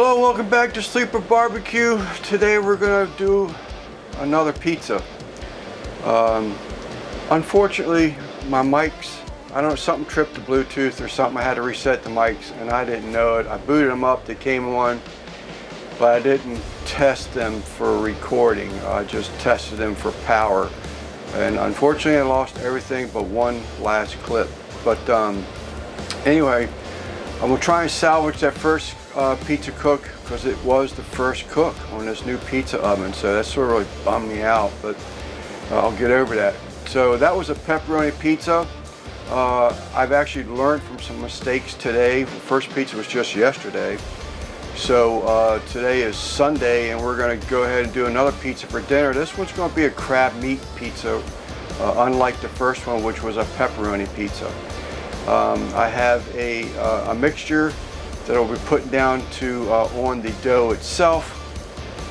Hello, welcome back to Sleeper Barbecue. Today we're gonna do another pizza. Unfortunately, my mics, I don't know, something tripped the Bluetooth or something. I had to reset the mics and I didn't know it. I booted them up, they came on, but I didn't test them for recording. I just tested them for power. And unfortunately I lost everything but one last clip. But anyway, I'm gonna try and salvage that first pizza cook because it was the first cook on this new pizza oven, so that sort of really bummed me out, but I'll get over that. So that was a pepperoni pizza. I've actually learned from some mistakes today. The first pizza was just yesterday, so today is Sunday and we're going to go ahead and do another pizza for dinner. This one's going to be a crab meat pizza, unlike the first one, which was a pepperoni pizza. I have a mixture that I'll be putting down to on the dough itself,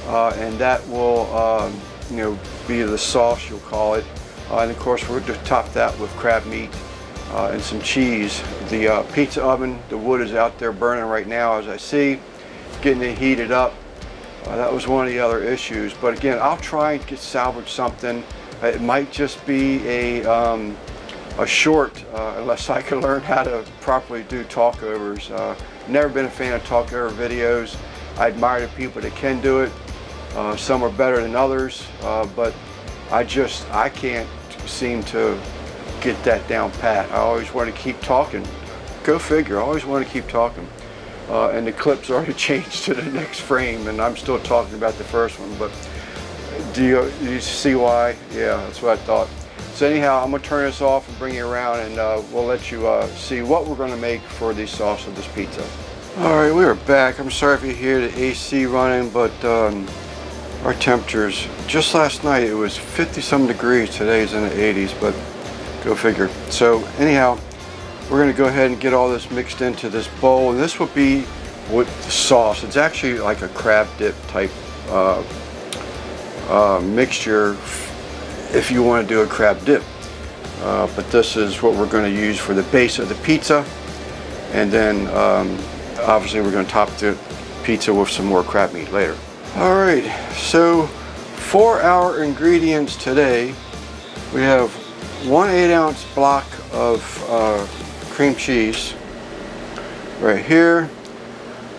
and that will be the sauce, you'll call it. And of course we're going to top that with crab meat and some cheese. The pizza oven, the wood is out there burning right now as I see, getting it heated up. That was one of the other issues, but again, I'll try and salvage something. It might just be a short, unless I can learn how to properly do talkovers. Never been a fan of talkover videos. I admire the people that can do it. Some are better than others, but I can't seem to get that down pat. I always want to keep talking. Go figure, I always want to keep talking. And the clip's already changed to the next frame and I'm still talking about the first one, but do you see why? Yeah, that's what I thought. So anyhow, I'm going to turn this off and bring you around and we'll let you see what we're going to make for the sauce of this pizza. Alright, we are back. I'm sorry if you hear the AC running, but our temperatures, just last night it was 50 some degrees, today's in the 80s, but go figure. So anyhow, we're going to go ahead and get all this mixed into this bowl, and this will be with the sauce. It's actually like a crab dip type mixture if you want to do a crab dip, but this is what we're going to use for the base of the pizza, and then obviously we're going to top the pizza with some more crab meat later. Alright, so for our ingredients today, we have 1 8-ounce block of cream cheese. Right here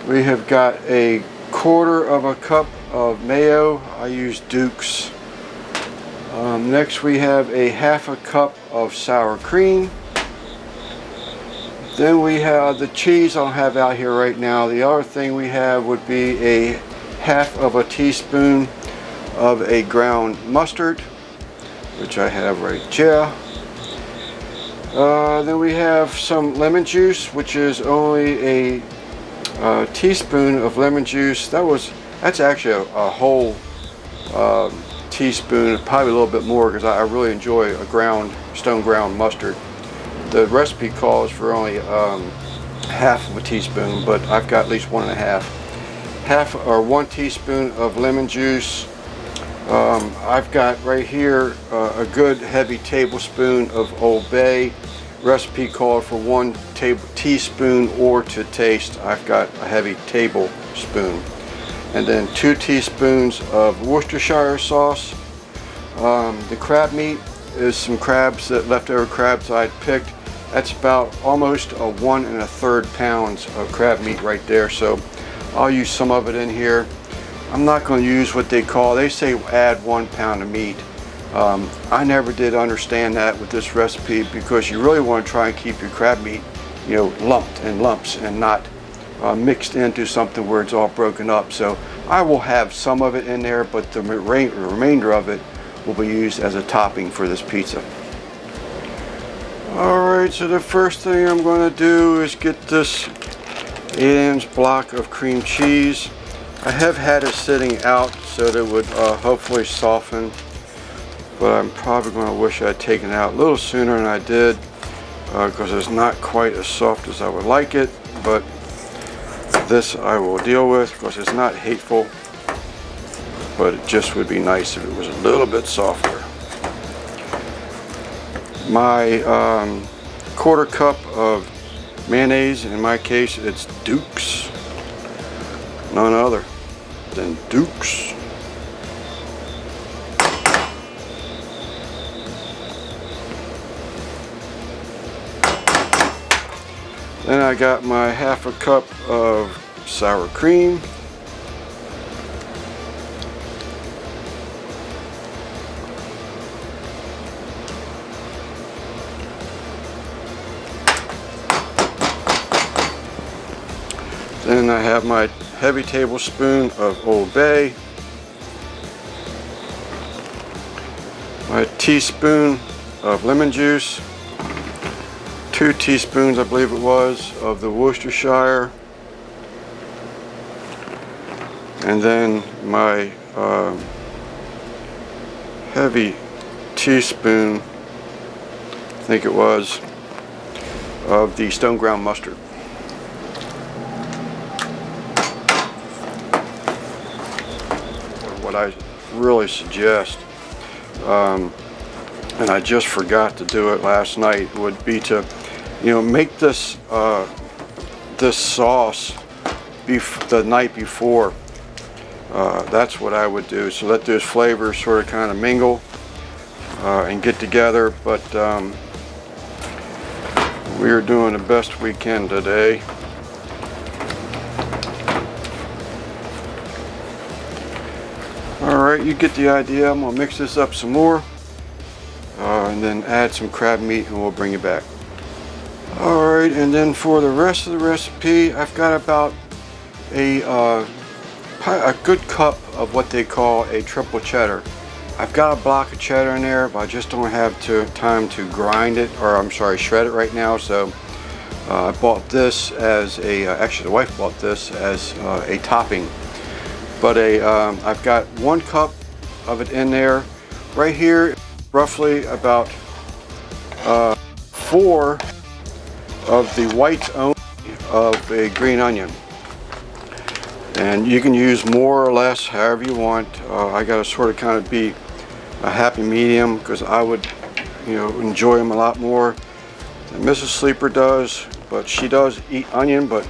we have got a 1/4 cup of mayo. I use Duke's. Next we have a 1/2 cup of sour cream. Then we have the cheese I don't have out here right now. The other thing we have would be a 1/2 teaspoon of a ground mustard, which I have right here. Then we have some lemon juice, which is only a teaspoon of lemon juice. That's actually a whole teaspoon, probably a little bit more, because I really enjoy a stone ground mustard. The recipe calls for only 1/2 teaspoon, but I've got at least 1 1 teaspoon of lemon juice. I've got right here a good heavy tablespoon of Old Bay. Recipe called for 1 teaspoon or to taste. I've got a heavy tablespoon. And then 2 teaspoons of Worcestershire sauce. The crab meat is some leftover crabs I'd picked. That's about almost 1 1/3 pounds of crab meat right there. So I'll use some of it in here. I'm not going to use what they say add 1 pound of meat. I never did understand that with this recipe, because you really want to try and keep your crab meat, lumped in lumps and not mixed into something where it's all broken up. So I will have some of it in there, but the remainder of it will be used as a topping for this pizza. Alright, so the first thing I'm going to do is get this 8-ounce block of cream cheese. I have had it sitting out so that it would hopefully soften, but I'm probably going to wish I'd taken it out a little sooner than I did, because it's not quite as soft as I would like it. But this I will deal with, because it's not hateful, but it just would be nice if it was a little bit softer. My 1/4 cup of mayonnaise, in my case it's Duke's. none other than Duke's. Then I got my half a cup of sour cream. Then I have my heavy tablespoon of Old Bay, my teaspoon of lemon juice, 2 teaspoons, I believe it was, of the Worcestershire, and then my heavy teaspoon, I think it was, of the stone ground mustard. What I really suggest, and I just forgot to do it last night, would be to, make this this sauce the night before. That's what I would do. So let those flavors sort of kind of mingle and get together. But we are doing the best we can today. Alright, you get the idea. I'm going to mix this up some more and then add some crab meat and we'll bring it back. Alright, and then for the rest of the recipe, I've got about a good cup of what they call a triple cheddar. I've got a block of cheddar in there, but I just don't have time to grind it, or I'm sorry, shred it right now. So I bought this as actually the wife bought this as a topping. But I've got 1 cup of it in there. Right here, roughly about 4 of the whites only of a green onion. And you can use more or less, however you want. I got to sort of kind of be a happy medium because I would, enjoy them a lot more than Mrs. Sleeper does. But she does eat onion, but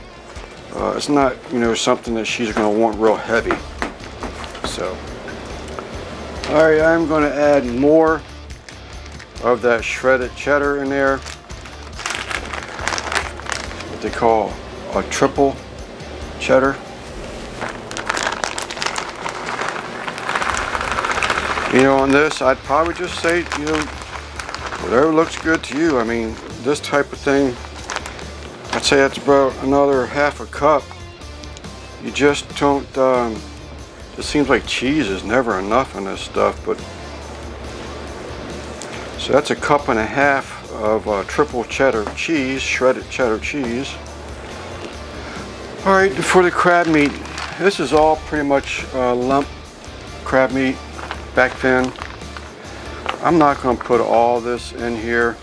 it's not, something that she's going to want real heavy. So, all right, I'm going to add more of that shredded cheddar in there. What they call a triple cheddar. On this, I'd probably just say, whatever looks good to you. I mean, this type of thing, I'd say that's about another half a cup. You just don't, it seems like cheese is never enough in this stuff, but, so that's a cup and a half of triple cheddar cheese, shredded cheddar cheese. All right, for the crab meat, this is all pretty much lump crab meat, back fin. I'm not going to put all this in here.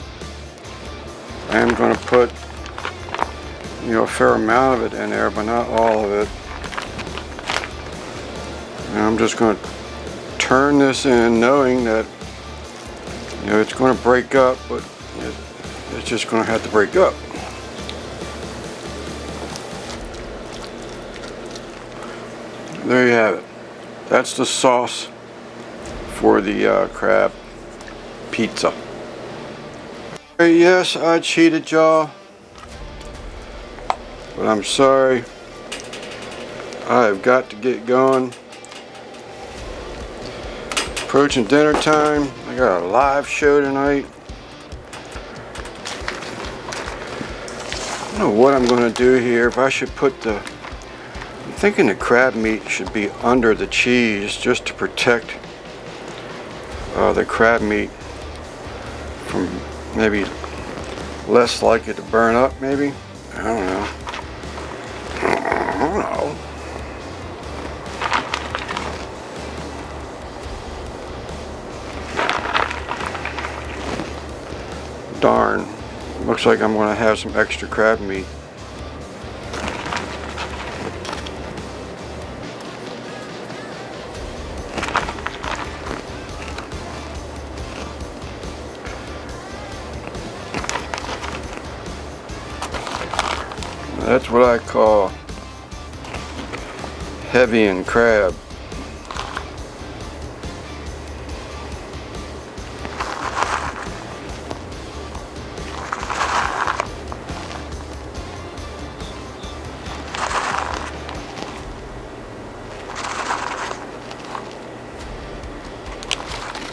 I am going to put, a fair amount of it in there, but not all of it. And I'm just going to turn this in knowing that, it's going to break up, but it's just going to have to break up. There you have it. That's the sauce for the crab pizza. Yes, I cheated y'all, but I'm sorry. I've got to get going. Approaching dinner time. I got a live show tonight. I don't know what I'm going to do here. If I should put I'm thinking the crab meat should be under the cheese just to protect the crab meat from maybe less likely to burn up, maybe. I don't know. I don't know. Darn. Looks like I'm going to have some extra crab meat. That's what I call heavy in crab.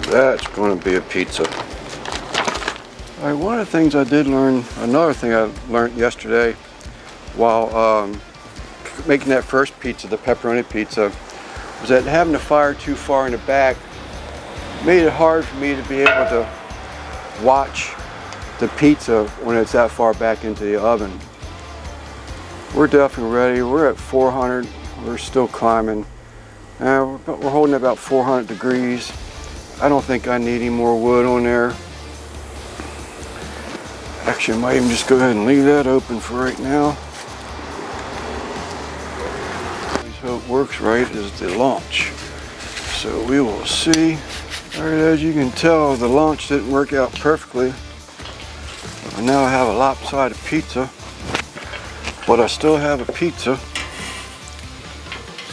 That's going to be a pizza. All right, one of the things I did learn, another thing I learned yesterday while making that first pizza, the pepperoni pizza, was that having the fire too far in the back made it hard for me to be able to watch the pizza when it's that far back into the oven. We're definitely ready. We're at 400. We're still climbing. We're holding about 400 degrees. I don't think I need any more wood on there. Actually, I might even just go ahead and leave that open for right now. So it works right is the launch. So we will see. All right, as you can tell, the launch didn't work out perfectly. And now I have a lopsided pizza, but I still have a pizza.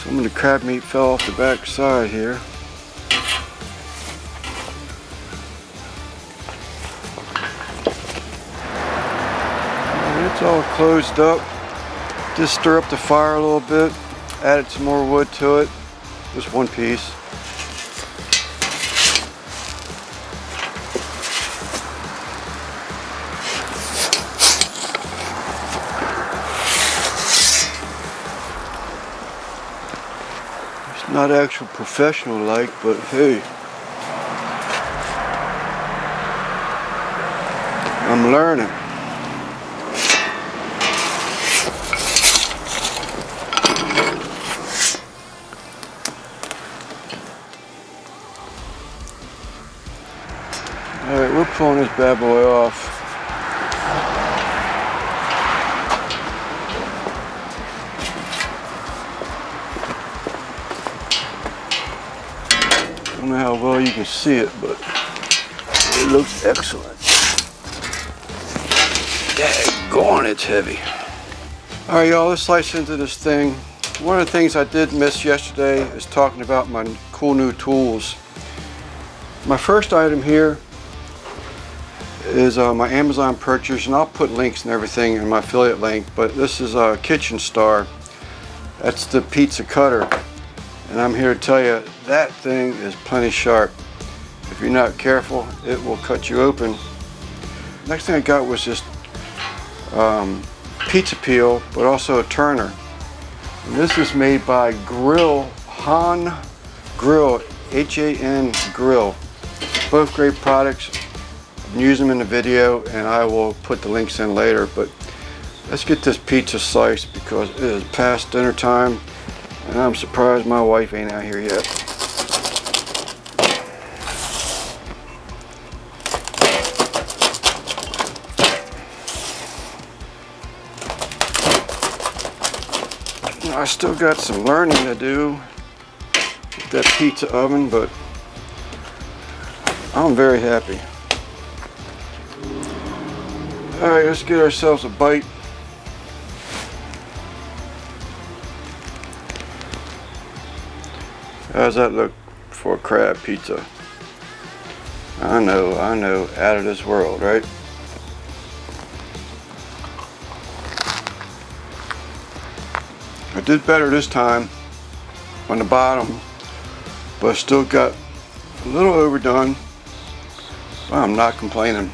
Some of the crab meat fell off the back side here. It's all closed up. Just stir up the fire a little bit. Added some more wood to it. Just one piece. It's not actual professional like, but hey. I'm learning. Alright, we're pulling this bad boy off. I don't know how well you can see it, but it looks excellent. Daggone, it's heavy. Alright y'all, let's slice into this thing. One of the things I did miss yesterday is talking about my cool new tools. My first item here is my Amazon purchase, and I'll put links and everything in my affiliate link, but this is a Kitchen Star. That's the pizza cutter, and I'm here to tell you that thing is plenty sharp. If you're not careful, it will cut you open. Next thing I got was just pizza peel, but also a turner. And this is made by Han Grill, H-A-N Grill. Both great products. Use them in the video, and I will put the links in later, but let's get this pizza sliced because it is past dinner time and I'm surprised my wife ain't out here yet. I still got some learning to do with that pizza oven, but I'm very happy. Alright, let's get ourselves a bite. How's that look for a crab pizza? I know, out of this world, right? I did better this time on the bottom, but still got a little overdone. But I'm not complaining.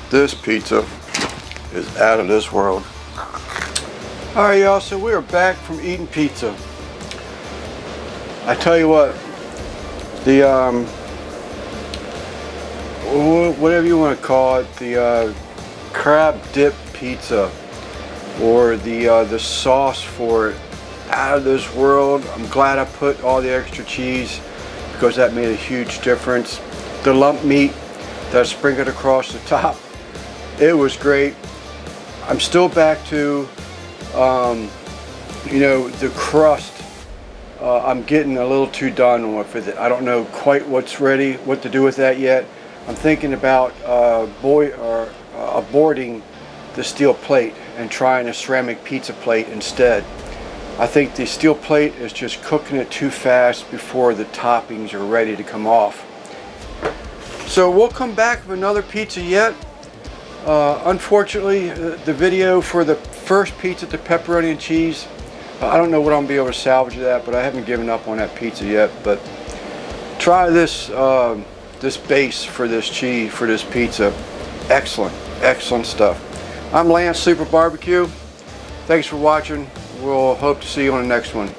This pizza is out of this world. Alright y'all, so we are back from eating pizza. I tell you what, the whatever you want to call it, the crab dip pizza, or the sauce for it, out of this world. I'm glad I put all the extra cheese because that made a huge difference. The lump meat that I sprinkled across the top, it was great. I'm still back to, you know, the crust. I'm getting a little too done with it. I don't know quite what's ready, what to do with that yet. I'm thinking about aborting the steel plate and trying a ceramic pizza plate instead. I think the steel plate is just cooking it too fast before the toppings are ready to come off. So we'll come back with another pizza yet. Unfortunately, the video for the first pizza, the pepperoni and cheese, I don't know what I'm gonna be able to salvage of that, but I haven't given up on that pizza yet. But try this this base for this cheese, for this pizza. Excellent, excellent stuff. I'm Lance Super Barbecue. Thanks for watching. We'll hope to see you on the next one.